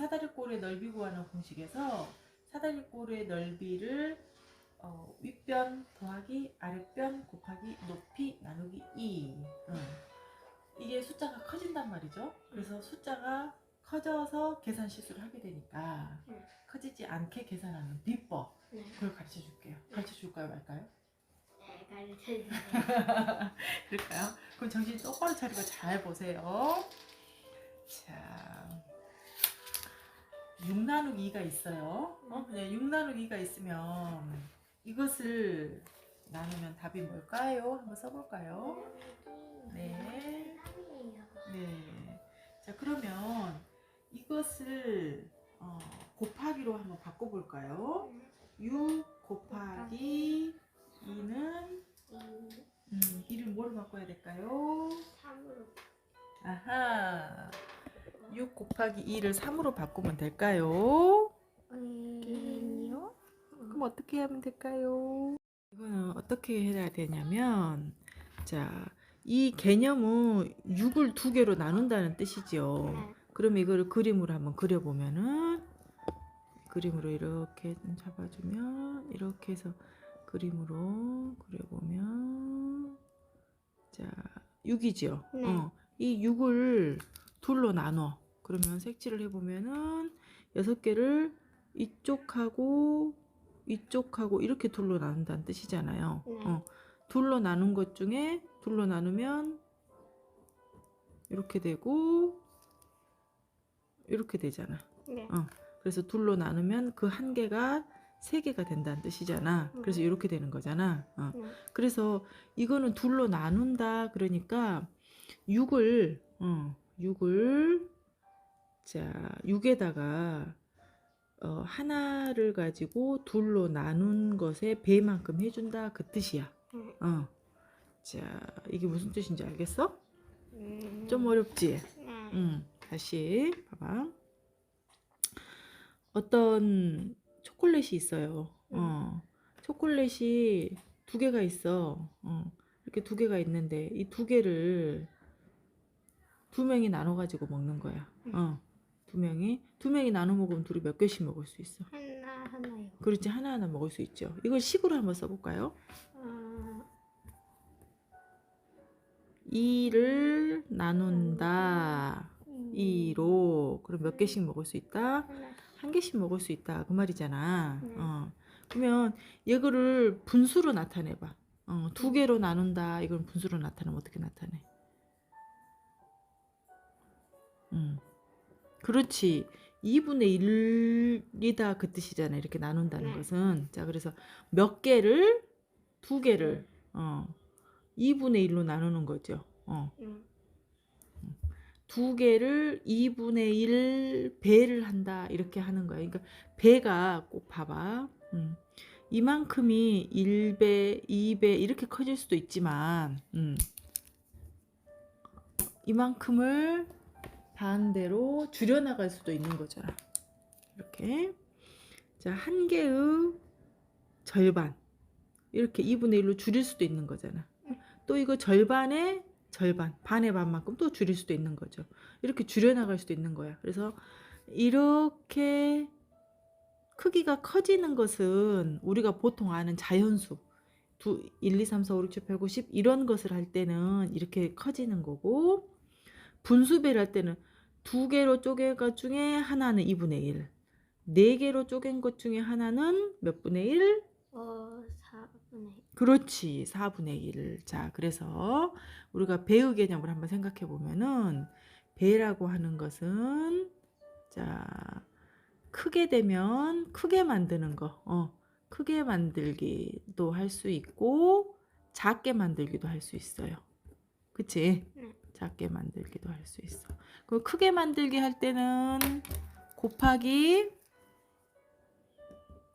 사다리꼴의 넓이 구하는 공식에서 사다리꼴의 넓이를 윗변 더하기 아랫변 곱하기 높이 나누기 2. 이게 숫자가 커진단 말이죠. 그래서 숫자가 커져서 계산 실수를 하게 되니까 커지지 않게 계산하는 비법, 그걸 가르쳐 줄게요. 가르쳐 줄까요, 말까요? 네, 가르쳐주세요. 그럴까요? 그럼 정신 똑바로 차리고 잘 보세요. 자, 6 나누기 2가 있어요. 6 나누기 2가 있으면 이것을 나누면 답이 뭘까요? 한번 써볼까요? 네. 네. 자, 그러면 이것을 곱하기로 한번 바꿔볼까요? 6 곱하기 2는 2를 뭐로 바꿔야 될까요? 3으로. 아하. 6 곱하기 2를 3으로 바꾸면 될까요? 아니요. 그럼 어떻게 하면 될까요? 이거는 어떻게 해야 되냐면, 자, 이 개념은 6을 2개로 나눈다는 뜻이죠. 네. 그럼 이거를 그림으로 한번 그려보면은, 그림으로 이렇게 잡아주면, 이렇게 해서 그림으로 그려보면, 자, 6이죠. 네. 이 6을 둘로 나눠. 그러면 색칠을 해보면은 6개를 이쪽하고 이쪽하고 이렇게 둘로 나눈다는 뜻이잖아요. 네. 둘로 나눈 것 중에 둘로 나누면 이렇게 되고 이렇게 되잖아. 네. 그래서 둘로 나누면 그 한 개가 3개가 된다는 뜻이잖아. 그래서 이렇게 되는 거잖아. 그래서 이거는 둘로 나눈다 그러니까 6을 자, 6에다가 하나를 가지고 둘로 나눈 것의 배만큼 해준다 그 뜻이야. 자, 이게 무슨 뜻인지 알겠어? 좀 어렵지? 다시 봐봐. 어떤 초콜릿이 있어요. 초콜릿이 2개가 있어. 이렇게 2개가 있는데 이 2개를 2명이 나눠 가지고 먹는 거야. 2명이 나눠 먹으면 둘이 몇 개씩 먹을 수 있어? 하나요. 그렇지, 하나하나 먹을 수 있죠. 이걸 식으로 한번 써볼까요? 2를 나눈다 2로 그럼 몇 개씩 먹을 수 있다? 한 개씩 먹을 수 있다 그 말이잖아. 그러면 이거를 분수로 나타내봐. 2개로 나눈다 이건 분수로 나타내면 어떻게 나타내? 그렇지. 2분의 1이다 그 뜻이잖아. 이렇게 나눈다는 것은. 자, 그래서 몇 개를 2개를 2분의 1로 나누는 거죠. 2개를 2분의 1 배를 한다 이렇게 하는 거야. 그러니까 배가 꼭 봐봐. 이만큼이 1배, 2배 이렇게 커질 수도 있지만 이만큼을 반대로 줄여나갈 수도 있는 거잖아. 이렇게. 자, 한 개의 절반. 이렇게 2분의 1로 줄일 수도 있는 거잖아. 또 이거 절반의 절반, 반의 반만큼 또 줄일 수도 있는 거죠. 이렇게 줄여나갈 수도 있는 거야. 그래서 이렇게 크기가 커지는 것은 우리가 보통 아는 자연수 1, 2, 3, 4, 5, 6, 7, 8, 9, 10 이런 것을 할 때는 이렇게 커지는 거고 분수배를 할 때는 2개로 쪼갠 것 중에 하나는 2분의 1 4개로 쪼갠 것 중에 하나는 몇 분의 1? 4분의 1. 그렇지, 4분의 1. 자, 그래서 우리가 배의 개념을 한번 생각해 보면은 배라고 하는 것은 자, 크게 되면 크게 만드는 거, 크게 만들기도 할 수 있고 작게 만들기도 할 수 있어요. 그치? 작게 만들기도 할 수 있어. 그 크게 만들기 할 때는 곱하기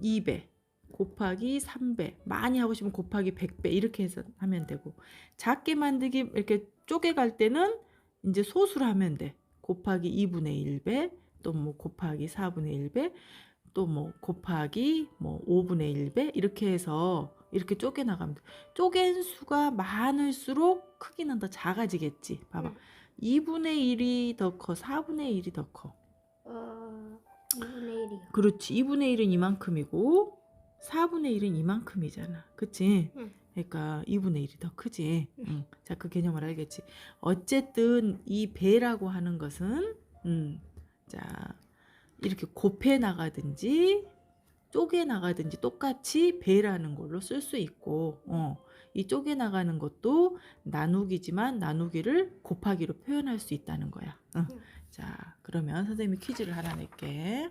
2배, 곱하기 3배, 많이 하고 싶으면 곱하기 100배 이렇게 해서 하면 되고 작게 만들기 이렇게 쪼개갈 때는 이제 소수로 하면 돼. 곱하기 2분의 1배, 또 뭐 곱하기 4분의 1배, 또 뭐 곱하기 뭐 5분의 1배 이렇게 해서 이렇게 쪼개 나가면 돼. 쪼갠 수가 많을수록 크기는 더 작아지겠지. 봐봐. 2분의 1이 더 커, 4분의 1이 더 커. 2분의 1이요. 그렇지. 2분의 1은 이만큼이고 4분의 1은 이만큼이잖아. 그치? 응. 그러니까 2분의 1이 더 크지. 응. 응. 자, 그 개념을 알겠지. 어쨌든 이 배라고 하는 것은 자, 이렇게 곱해 나가든지 쪼개 나가든지 똑같이 배라는 걸로 쓸 수 있고 이 쪼개 나가는 것도 나누기지만 나누기를 곱하기로 표현할 수 있다는 거야. 응. 자, 그러면 선생님이 퀴즈를 하나 낼게.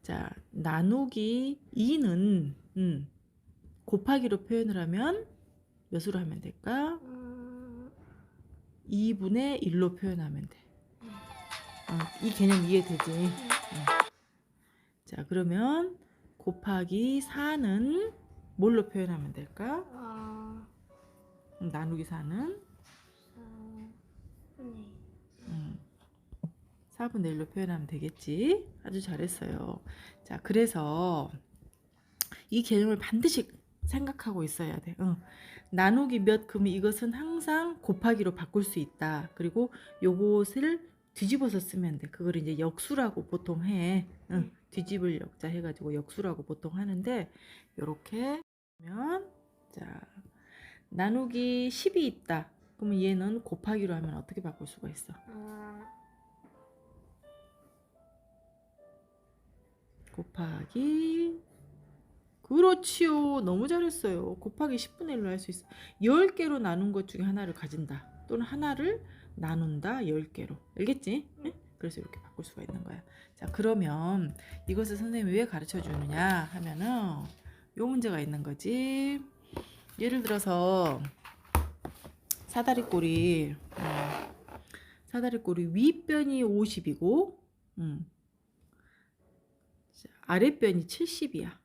자, 나누기 2는 곱하기로 표현을 하면 몇으로 하면 될까? 2분의 1로 표현하면 돼. 이 개념 이해되지? 자, 그러면 곱하기 4는 뭘로 표현하면 될까? 나누기 4는 4분의 1로 표현하면 되겠지? 아주 잘했어요. 자, 그래서 이 개념을 반드시 생각하고 있어야 돼. 나누기 몇 그러면 이것은 항상 곱하기로 바꿀 수 있다. 그리고 요것을 뒤집어서 쓰면 돼. 그걸 이제 역수라고 보통 해. 뒤집을 역자 해가지고 역수라고 보통 하는데 요렇게 하면 자 나누기 10이 있다. 그러면 얘는 곱하기로 하면 어떻게 바꿀 수가 있어? 곱하기 그렇지요. 너무 잘했어요. 곱하기 10분의 1로 할 수 있어. 10개로 나눈 것 중에 하나를 가진다. 또는 하나를 나눈다. 10개로. 알겠지? 네? 그래서 이렇게 바꿀 수가 있는 거야. 자, 그러면 이것을 선생님이 왜 가르쳐 주느냐 하면은 요 문제가 있는 거지. 예를 들어서 사다리꼴이 윗변이 50이고 아랫변이 70이야.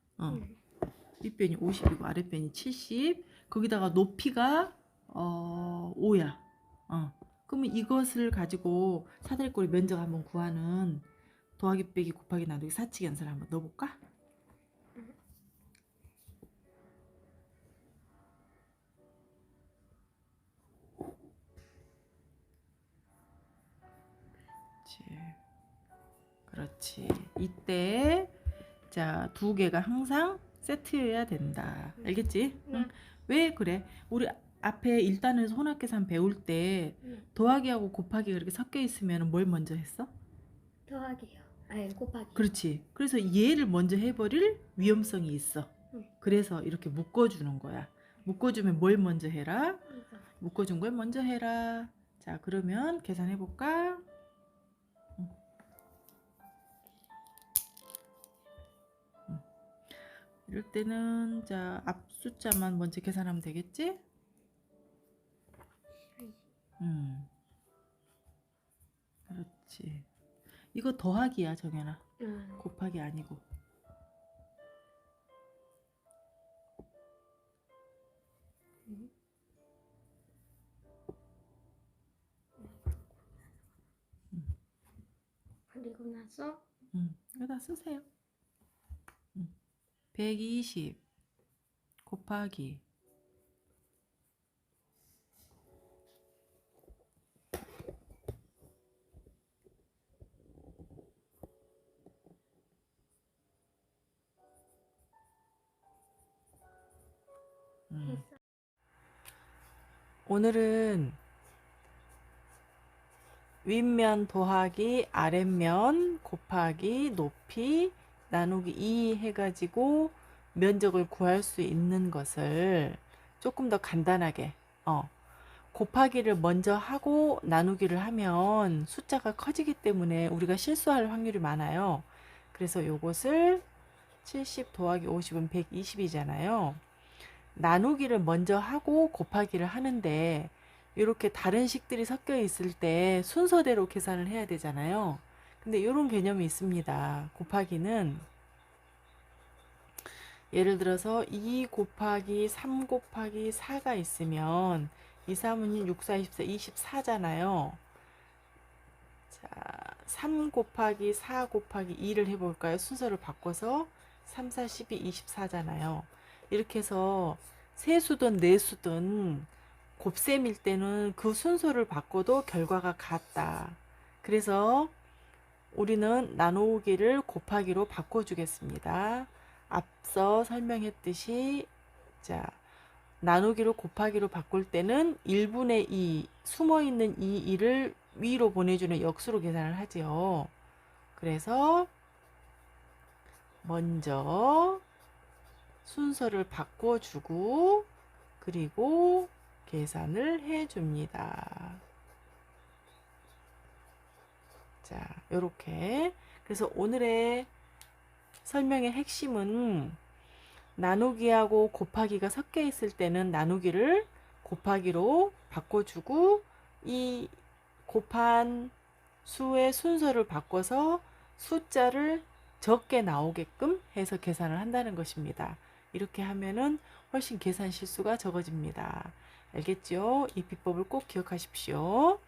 윗변이 50이고 아랫변이 70. 거기다가 높이가 5야. 그러면 이것을 가지고 사다리꼴의 면적 한번 구하는 더하기 빼기 곱하기 나누기 사칙 연산을 한번 넣어볼까? 그렇지. 이때 자, 두 개가 항상 세트여야 된다. 알겠지? 응? 왜 그래? 우리 앞에 1단에서 혼합계산 배울 때 더하기하고 곱하기가 그렇게 섞여 있으면 뭘 먼저 했어? 더하기요. 아니 곱하기. 그렇지. 그래서 얘를 먼저 해버릴 위험성이 있어. 그래서 이렇게 묶어주는 거야. 묶어주면 뭘 먼저 해라? 묶어준 걸 먼저 해라. 자, 그러면 계산해볼까? 이럴 때는 자, 앞 숫자만 먼저 계산하면 되겠지? 그렇지. 이거 더하기야, 정연아. 곱하기 아니고. 그리고 나서 이거 다 쓰세요. 120 곱하기 오늘은 윗면 더하기 아랫면 곱하기 높이 나누기 2 해가지고 면적을 구할 수 있는 것을 조금 더 간단하게 곱하기를 먼저 하고 나누기를 하면 숫자가 커지기 때문에 우리가 실수할 확률이 많아요. 그래서 요것을 70 더하기 50은 120이잖아요. 나누기를 먼저 하고 곱하기를 하는데 이렇게 다른 식들이 섞여 있을 때 순서대로 계산을 해야 되잖아요. 근데 이런 개념이 있습니다. 곱하기는 예를 들어서 2 곱하기 3 곱하기 4가 있으면 2, 3은 6, 4, 24, 24잖아요. 자, 3 곱하기 4 곱하기 2를 해볼까요? 순서를 바꿔서 3, 4, 12, 24잖아요. 이렇게 해서 세수든 네수든 곱셈일 때는 그 순서를 바꿔도 결과가 같다. 그래서 우리는 나누기를 곱하기로 바꿔주겠습니다. 앞서 설명했듯이 자 나누기를 곱하기로 바꿀 때는 1분의 2 숨어있는 이 2를 위로 보내주는 역수로 계산을 하지요. 그래서 먼저 순서를 바꿔주고 그리고 계산을 해줍니다. 자, 요렇게. 그래서 오늘의 설명의 핵심은 나누기하고 곱하기가 섞여 있을 때는 나누기를 곱하기로 바꿔주고 이 곱한 수의 순서를 바꿔서 숫자를 적게 나오게끔 해서 계산을 한다는 것입니다. 이렇게 하면은 훨씬 계산 실수가 적어집니다. 알겠죠? 이 비법을 꼭 기억하십시오.